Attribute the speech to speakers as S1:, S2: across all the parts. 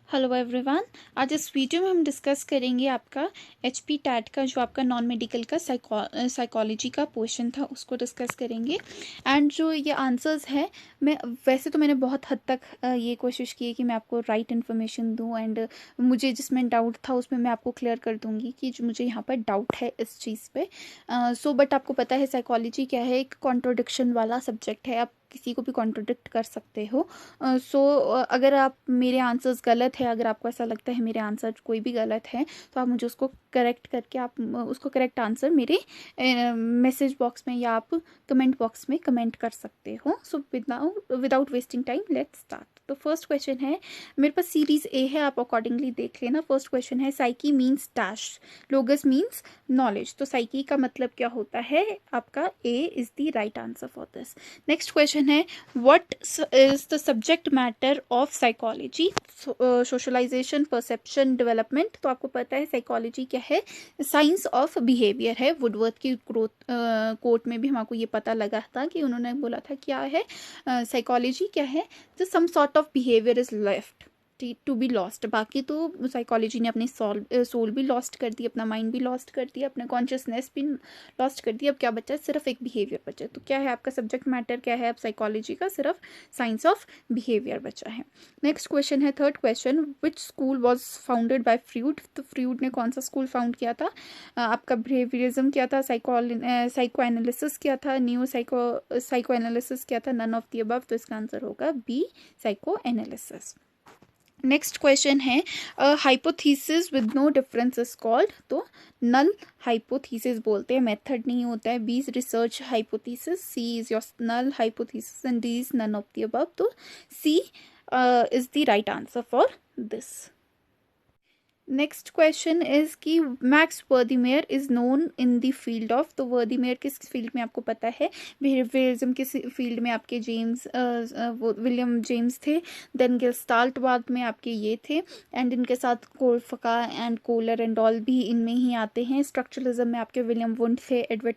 S1: Hello everyone. आज इस video में हम डिस्कस करेंगे आपका एचपी टैट का जो आपका नॉन मेडिकल का साइकोलॉजी का पोर्शन था उसको डिस्कस करेंगे। एंड जो ये आंसर्स है मैंने बहुत हद तक ये कोशिश की है कि मैं आपको राइट इन्फॉर्मेशन दूं एंड मुझे जिसमें डाउट था उसमें मैं आपको क्लियर कर दूंगी कि जो मुझे यहाँ पर डाउट है इस चीज़ पे। बट आपको पता है साइकोलॉजी क्या है, एक कॉन्ट्रोडिक्शन वाला सब्जेक्ट है। आप किसी को भी कॉन्ट्रोडिक्ट कर सकते हो। अगर आप मेरे आंसर्स गलत है, अगर आपको ऐसा लगता है मेरे आंसर कोई भी गलत है तो आप मुझे उसको करेक्ट करके आप उसको करेक्ट आंसर मेरे मैसेज बॉक्स में या आप कमेंट बॉक्स में कमेंट कर सकते हो। So without wasting time let's start. तो फर्स्ट क्वेश्चन है, मेरे पास सीरीज ए है, आप अकॉर्डिंगली देख लेना। फर्स्ट क्वेश्चन है psyche means dash, logos means knowledge. तो साइकी का मतलब क्या होता है आपका? A is the right answer for this. Next question है, what is the subject matter of psychology? Socialisation, perception, development. तो आपको पता है साइकोलॉजी क्या है? साइंस ऑफ बिहेवियर है। वुडवर्थ की कोर्ट में भी हमको ये पता लगा था कि उन्होंने बोला था क्या है साइकोलॉजी क्या है? The some sort of behaviour is left to be lost. बाकी तो साइकोलॉजी ने अपनी सोल भी लॉस्ट कर दी, अपना माइंड भी लॉस्ट कर दिया, अपना कॉन्शियसनेस भी लॉस्ट कर दिया। अब क्या बचा? सिर्फ एक बिहेवियर बचा। तो क्या है आपका सब्जेक्ट मैटर? क्या है अब साइकोलॉजी का? सिर्फ साइंस ऑफ बिहेवियर बचा है। नेक्स्ट क्वेश्चन है, third question, which school was founded by Freud? तो फ्रूड ने कौन सा स्कूल फाउंड किया था? आपका बिहेवियरिज्म किया था, साइको एनालिसिस किया था, न्यू साइको एनालिसिस किया था, नन ऑफ द अबव। तो इसका आंसर होगा B, psychoanalysis. Next question है, hypothesis with no difference is called? तो नल हाइपोथीसिस बोलते हैं, मेथड नहीं होता है। B is research hypothesis, C is your null hypothesis and D is none of the above. तो C is the right answer for this. Next question is कि Max Wertheimer is known in the field of? तो Wertheimer किस field में आपको पता है? Behaviourism किस field में आपके वो विलियम जेम्स थे। देन गेस्टाल्ट बाद में आपके ये थे एंड इनके साथ Koffka and Kohler and all भी इनमें ही आते हैं। स्ट्रक्चरलिज्म में आपके विलियम वुंड थे, एडवर्ड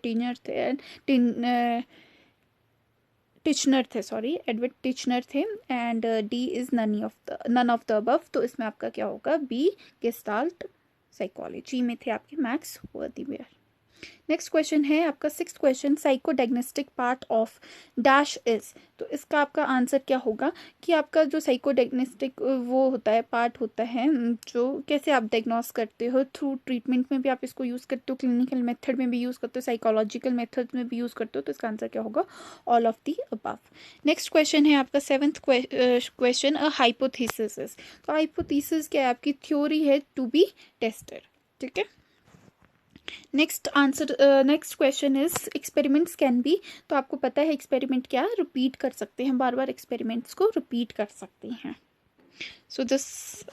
S1: टिचनर थे, सॉरी एडवर्ड टिचनर थे। And D is none of the above. तो इसमें आपका क्या होगा? बी, गेस्टाल्ट साइकोलॉजी में थे आपके मैक्स वर्दीमेयर। नेक्स्ट क्वेश्चन है आपका sixth question, psycho diagnostic part of dash is? तो इसका आपका आंसर क्या होगा कि आपका जो साइको डायग्नोस्टिक वो होता है, पार्ट होता है, जो कैसे आप डायग्नोस करते हो थ्रू ट्रीटमेंट में भी आप इसको यूज़ करते हो, क्लिनिकल मेथड में भी यूज़ करते हो, साइकोलॉजिकल मेथड में भी यूज़ करते हो। तो इसका आंसर क्या होगा? All of the above. Next question है आपका seventh question, a hypothesis is? तो हाइपोथेसिस क्या है? आपकी थ्योरी है टू बी टेस्टेड। ठीक है। Next question is experiments can be? तो आपको पता है एक्सपेरिमेंट क्या? रिपीट कर सकते हैं, बार बार एक्सपेरिमेंट्स को रिपीट कर सकते हैं। So this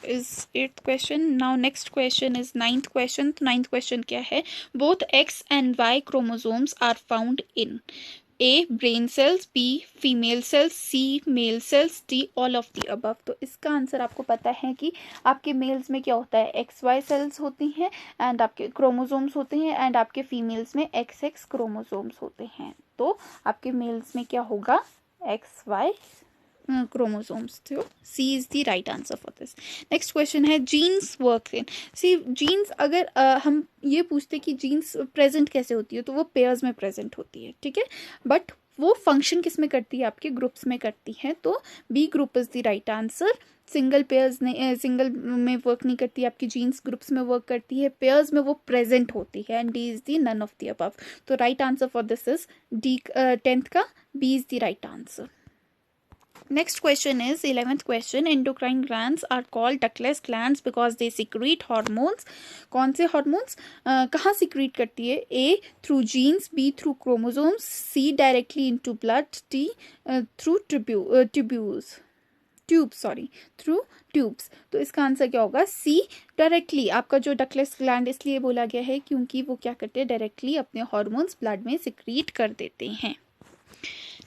S1: is eighth question. Now next question is ninth question. तो नाइन्थ क्वेश्चन क्या है? Both X and Y chromosomes are found in? A brain cells, B female cells, C male cells, D all of the above. तो इसका answer आपको पता है कि आपके मेल्स में क्या होता है? एक्स वाई सेल्स होती हैं एंड आपके क्रोमोसोम्स होते हैं एंड आपके फीमेल्स में एक्स एक्स क्रोमोसोम्स होते हैं। तो आपके मेल्स में क्या होगा? X Y chromosomes. तो C is the right answer for this. Next question है, genes work in? C genes अगर हम ये पूछते कि जीन्स प्रेजेंट कैसे होती है, तो वो पेयर्स में प्रेजेंट होती है। ठीक है, बट वो फंक्शन किस में करती है? आपके ग्रुप्स में करती है। तो B group is the right answer. Single में वर्क नहीं करती, आपकी जीन्स ग्रुप्स में वर्क करती है, पेयर्स में वो प्रेजेंट होती है and D is the none of the above. तो right answer for this is D, 10th का B is the right answer. Next question is 11th question, endocrine glands are called ductless glands because they secrete hormones. कौन से hormones कहाँ secrete करती है? A through genes, B through chromosomes, C directly into blood, D through tubes. तो इसका answer क्या होगा? सी, directly. आपका जो डकलेस ग्लैंड इसलिए बोला गया है क्योंकि वो क्या करते हैं? डायरेक्टली अपने हॉर्मोन्स ब्लड में सिक्रीट कर देते हैं।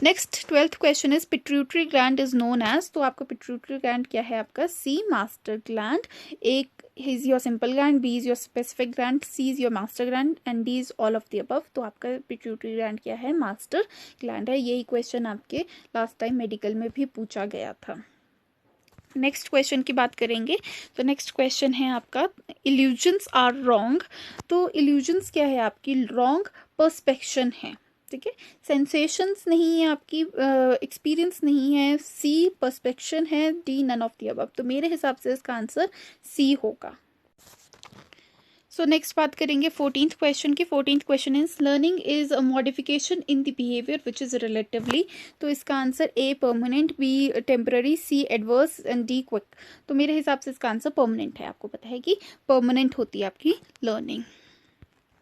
S1: Next 12th question is pituitary gland is known as? तो आपका पिट्यूटरी ग्लैंड क्या है आपका? C, master gland. एक is your simple gland, B is your specific gland, C is your master gland and D is all of the above. तो आपका pituitary gland क्या है? मास्टर ग्लैंड है। यही क्वेश्चन आपके लास्ट टाइम मेडिकल में भी पूछा गया था। नेक्स्ट क्वेश्चन की बात करेंगे। तो नेक्स्ट क्वेश्चन है आपका इल्यूजन्स आर रॉन्ग। तो इल्यूजन्स क्या है आपकी? रॉन्ग पर्सपेक्शन है, ठीक है। सेंसेशंस नहीं है आपकी, एक्सपीरियंस नहीं है। सी पर्सपेक्शन है, D none of the above. तो मेरे हिसाब से इसका आंसर सी होगा। सो नेक्स्ट बात करेंगे 14th क्वेश्चन की। 14th question is learning is a modification in the behaviour which is relatively. तो इसका answer A permanent, B temporary, C adverse and D quick. तो मेरे हिसाब से इसका आंसर परमानेंट है। आपको पता है कि परमानेंट होती है आपकी learning.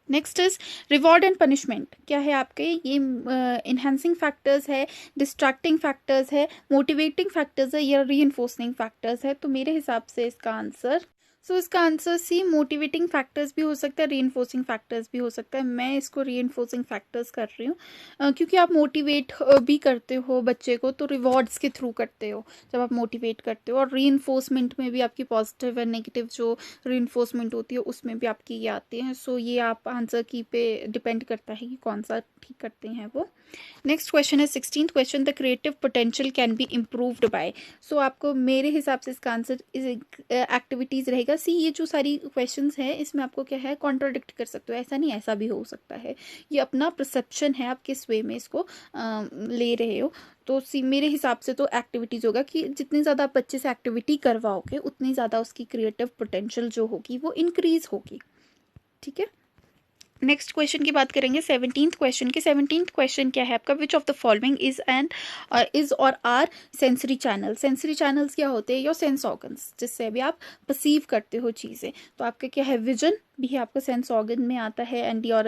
S1: Next is reward and punishment. क्या है आपके? ये इन्हेंसिंग फैक्टर्स है, डिस्ट्रैक्टिंग फैक्टर्स है, मोटिवेटिंग फैक्टर्स है या रीइंफोर्सिंग फैक्टर्स है। तो मेरे हिसाब से इसका आंसर इसका आंसर सी मोटिवेटिंग फैक्टर्स भी हो सकता है, रीइंफोर्सिंग फैक्टर्स भी हो सकता है। मैं इसको रीइंफोर्सिंग फैक्टर्स कर रही हूँ, क्योंकि आप मोटिवेट भी करते हो बच्चे को तो रिवॉर्ड्स के थ्रू करते हो जब आप मोटिवेट करते हो, और रीइंफोर्समेंट में भी आपकी पॉजिटिव एंड नेगेटिव जो रीइंफोर्समेंट होती है उसमें भी आपकी ये आते हैं। सो ये आप आंसर की पे डिपेंड करता है कि कौन सा ठीक करते हैं वो। नेक्स्ट क्वेश्चन है 16th question, the creative potential can be improved by. So आपको मेरे हिसाब से इसका आंसर एक्टिविटीज रहेगा सी। ये जो सारी क्वेश्चंस है इसमें आपको क्या है, कॉन्ट्राडिक्ट कर सकते हो, ऐसा नहीं ऐसा भी हो सकता है। ये अपना परसेप्शन है, आप किस वे में इसको ले रहे हो। तो सी मेरे हिसाब से तो एक्टिविटीज होगा कि जितनी ज़्यादा आप बच्चे से एक्टिविटी करवाओगे उतनी ज़्यादा उसकी क्रिएटिव पोटेंशियल जो होगी वो इंक्रीज होगी, ठीक है। नेक्स्ट क्वेश्चन की बात करेंगे 17th क्वेश्चन की। 17th क्वेश्चन क्या है आपका? Which of the following is और are sensory channel. Sensory channels क्या होते हैं? योर सेंस ऑर्गन्स, जिससे अभी आप परसीव करते हो चीज़ें। तो आपका क्या है? विजन भी है आपका सेंस ऑर्गन में आता है, एंड योर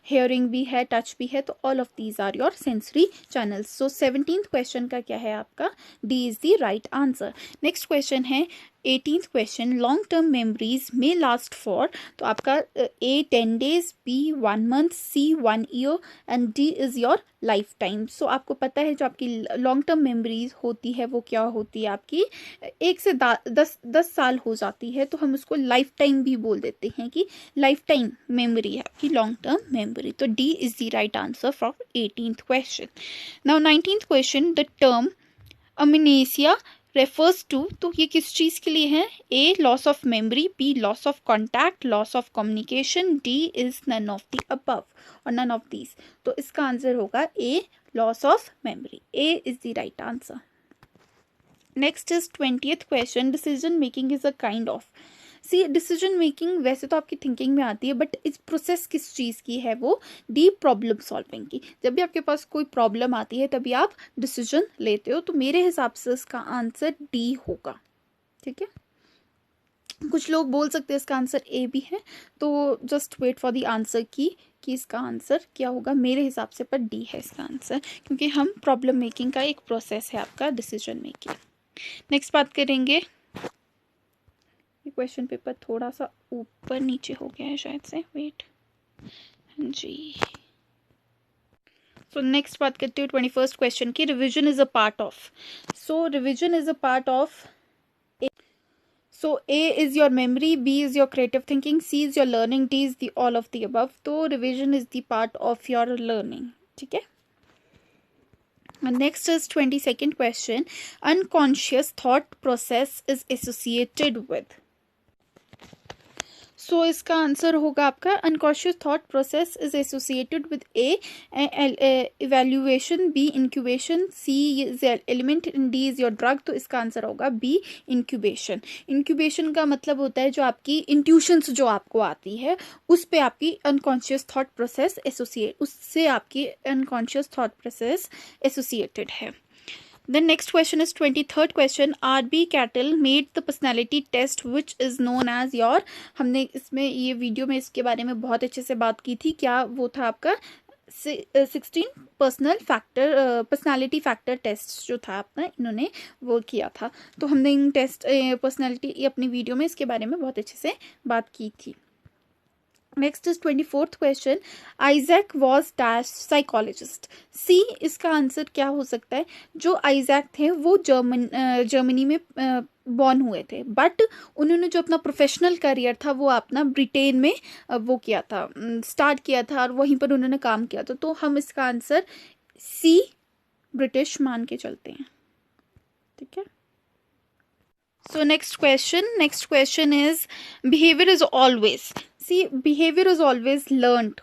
S1: हेयरिंग भी है, टच भी है। तो all of these are your sensory channels. So 17th question का क्या है आपका? D is the right answer. Next question है 18th question, long term memories में लास्ट फॉर। तो आपका A 10 days, B 1 month, C 1 year and D is your lifetime. So आपको पता है जो आपकी लॉन्ग टर्म मेमोरीज होती है वो क्या होती है आपकी? 1 से 10 साल हो जाती है, तो हम उसको लाइफ टाइम भी बोल देते हैं कि लाइफ टाइम मेमोरी है आपकी लॉन्ग टर्म मेमोरी। तो D is the right answer from 18th question. Now 19th question, the term amnesia refers to. तो ये किस चीज़ के लिए है? A loss of memory, B loss of contact, loss of communication, D is none of the above और none of these. तो इसका आंसर होगा A loss of memory. A is the right answer. Next is 20th question, decision making is a kind of. C decision making वैसे तो आपकी thinking में आती है, बट इस प्रोसेस किस चीज़ की है? वो डी प्रॉब्लम सॉल्विंग की। जब भी आपके पास कोई प्रॉब्लम आती है तभी आप डिसीजन लेते हो। तो मेरे हिसाब से इसका आंसर डी होगा, ठीक है। कुछ लोग बोल सकते हैं इसका आंसर ए भी है, तो just wait for the answer की कि इसका आंसर क्या होगा। मेरे हिसाब से पर डी है इसका आंसर, क्योंकि हम प्रॉब्लम मेकिंग का एक प्रोसेस है आपका डिसीजन मेकिंग। नेक्स्ट बात करेंगे, ये क्वेश्चन पेपर थोड़ा सा ऊपर नीचे हो गया है शायद से, वेट जी। सो नेक्स्ट बात करते हो 21st क्वेश्चन की, revision is a part of. So revision is a part of. So A is your memory, B is your creative thinking, C is your learning, D is the all of the above. तो revision is the part of your learning, ठीक है। Next is 22nd question, unconscious thought process is associated with। सो इसका answer होगा आपका unconscious thought process is associated with A evaluation, B incubation, C is element, D is your drug. तो इसका answer होगा B incubation. Incubation का मतलब होता है जो आपकी इंट्यूशंस जो आपको आती है उस पे आपकी अनकॉन्शियस थॉट प्रोसेस एसोसिएट, उससे आपकी अनकॉन्शियस थॉट प्रोसेस एसोसिएटेड है। Then next question is 23rd question, RB Cattle made the personality test which is known as your। हमने इसमें ये वीडियो में इसके बारे में बहुत अच्छे से बात की थी। क्या वो था आपका 16 पर्सनालिटी फैक्टर टेस्ट जो था अपना, इन्होंने वो किया था। तो हमने इन टेस्ट पर्सनालिटी अपनी वीडियो में इसके बारे में बहुत अच्छे से बात की थी। Next is 24th question, Isaac was dash psychologist. C इसका आंसर क्या हो सकता है? जो आइजैक थे वो जर्मनी में बॉर्न हुए थे, बट उन्होंने जो अपना प्रोफेशनल करियर था वो अपना ब्रिटेन में वो किया था, स्टार्ट किया था, और वहीं पर उन्होंने काम किया था। तो हम इसका आंसर सी ब्रिटिश मान के चलते हैं, ठीक है। So next question is behavior is always, see behavior is always learned.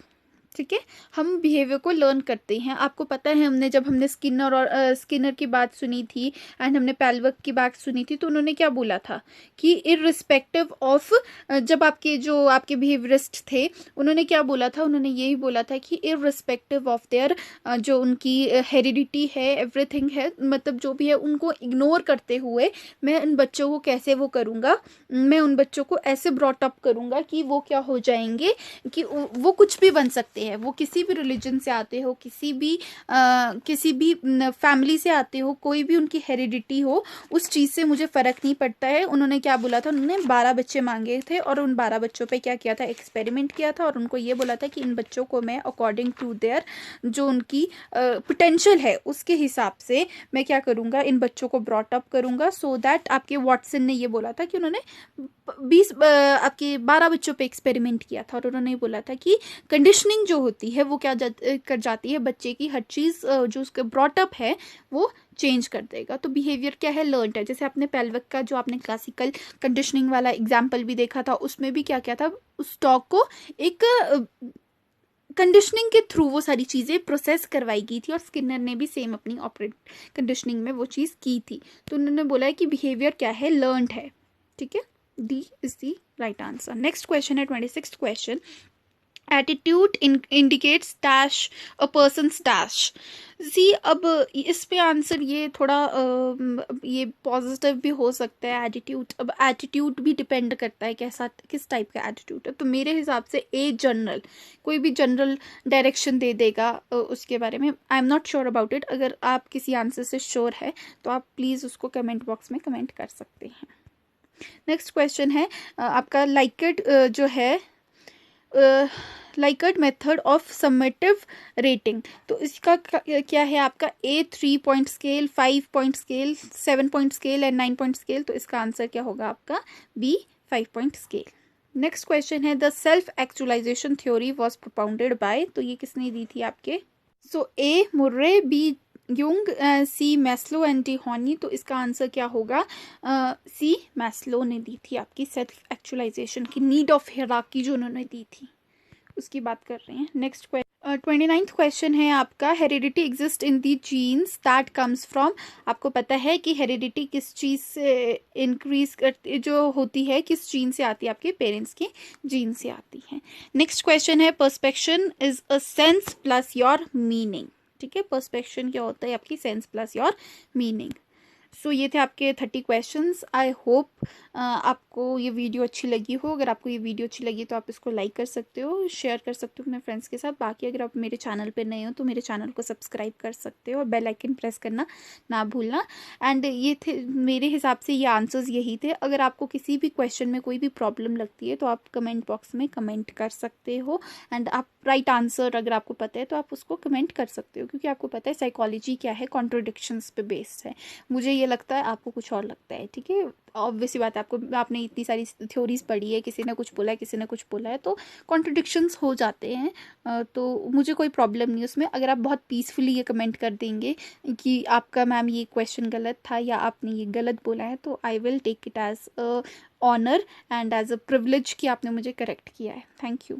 S1: ठीक है, हम बिहेवियर को लर्न करते हैं. आपको पता है जब हमने स्किनर की बात सुनी थी एंड हमने पेल्विक की बात सुनी थी, तो उन्होंने क्या बोला था कि इररिस्पेक्टिव ऑफ, जब आपके बिहेवियरिस्ट थे, उन्होंने क्या बोला था, उन्होंने यही बोला था कि इररिस्पेक्टिव ऑफ देयर जो उनकी हेरिडिटी है, एवरीथिंग है, मतलब जो भी है, उनको इग्नोर करते हुए मैं उन बच्चों को कैसे वो करूँगा, मैं उन बच्चों को ऐसे ब्रॉट अप करूँगा कि वो क्या हो जाएंगे, कि वो कुछ भी बन सकते हैं. वो किसी भी रिलीजन से आते हो, किसी भी फैमिली से आते हो, कोई भी उनकी हेरिडिटी हो, उस चीज़ से मुझे फ़र्क नहीं पड़ता है. उन्होंने क्या बोला था, उन्होंने 12 बच्चे मांगे थे और उन 12 बच्चों पे क्या किया था, एक्सपेरिमेंट किया था, और उनको ये बोला था कि इन बच्चों को मैं अकॉर्डिंग टू देयर जो उनकी पोटेंशियल है उसके हिसाब से मैं क्या करूँगा, इन बच्चों को ब्रॉट अप करूँगा. सो दैट आपके वॉटसन ने ये बोला था कि उन्होंने 12 बच्चों पे एक्सपेरिमेंट किया था, और उन्होंने बोला था कि कंडीशनिंग जो होती है वो क्या कर जाती है, बच्चे की हर चीज़ जो उसका ब्रॉटअप है वो चेंज कर देगा. तो बिहेवियर क्या है, लर्नड है. जैसे आपने पेल्विक का जो आपने क्लासिकल कंडीशनिंग वाला एग्जाम्पल भी देखा था, उसमें भी क्या था, उस डॉग को एक कंडीशनिंग के थ्रू वो सारी चीज़ें प्रोसेस करवाई गई थी, और स्किनर ने भी सेम अपनी ऑपरेट कंडीशनिंग में वो चीज़ की थी. तो उन्होंने बोला है कि बिहेवियर क्या है, लर्नड है. ठीक है, D is the right answer. Next question है 26th question. Attitude indicates dash a person's dash. C अब इस पे आंसर ये थोड़ा ये पॉजिटिव भी हो सकता है एटीट्यूड. अब एटीट्यूड भी डिपेंड करता है किस टाइप का एटीट्यूड है. तो मेरे हिसाब से जनरल, कोई भी जनरल डायरेक्शन दे देगा उसके बारे में. I am not sure about it. अगर आप किसी आंसर से श्योर है तो आप प्लीज़ उसको कमेंट बॉक्स में कमेंट कर सकते हैं. नेक्स्ट क्वेश्चन है आपका लाइकेड जो है Likert method of summative rating. तो इसका क्या है आपका, A 3 point scale, 5 point scale, 7 point scale and 9 point scale. तो इसका आंसर क्या होगा आपका B 5 point scale. Next question है the self actualisation theory was propounded by. तो ये किसने दी थी आपके, so A Murray, B Jung, C Maslow and D Horney. तो इसका आंसर क्या होगा, सी मैस्लो ने दी थी आपकी सेल्फ एक्चुअलाइजेशन की नीड ऑफ हियरार्की जो उन्होंने दी थी उसकी बात कर रहे हैं. नेक्स्ट 29th क्वेश्चन है आपका heredity exist in the genes that comes from. आपको पता है कि हेरिडिटी किस चीज़ से इंक्रीज करती जो होती है, किस जीन से आती है, आपके पेरेंट्स की जीन से आती है. नेक्स्ट क्वेश्चन है perception is a sense plus your meaning. ठीक है, पर्सपेक्शन क्या होता है, आपकी sense plus your meaning. So ये थे आपके 30 क्वेश्चंस. आई होप आपको ये वीडियो अच्छी लगी हो. अगर आपको ये वीडियो अच्छी लगी तो आप इसको लाइक कर सकते हो, शेयर कर सकते हो अपने फ्रेंड्स के साथ. बाकी अगर आप मेरे चैनल पे नए हो तो मेरे चैनल को सब्सक्राइब कर सकते हो और बेल आइकन प्रेस करना ना भूलना. एंड ये थे मेरे हिसाब से ये आंसर्स यही थे. अगर आपको किसी भी क्वेश्चन में कोई भी प्रॉब्लम लगती है तो आप कमेंट बॉक्स में कमेंट कर सकते हो. एंड आप राइट आंसर अगर आपको पता है तो आप उसको कमेंट कर सकते हो, क्योंकि आपको पता है साइकोलॉजी क्या है, कॉन्ट्रोडिक्शंस पे बेस्ड है. मुझे ये लगता है, आपको कुछ और लगता है. ठीक है, ऑब्वियसली बात है, आपने इतनी सारी थ्योरीज पढ़ी है, किसी ने कुछ बोला है, किसी ने कुछ बोला है, तो कॉन्ट्रोडिक्शंस हो जाते हैं. तो मुझे कोई प्रॉब्लम नहीं उसमें. अगर आप बहुत पीसफुली ये कमेंट कर देंगे कि आपका मैम ये क्वेश्चन गलत था या आपने ये गलत बोला है, तो I will take it as a honour and as a privilege कि आपने मुझे करेक्ट किया है. Thank you.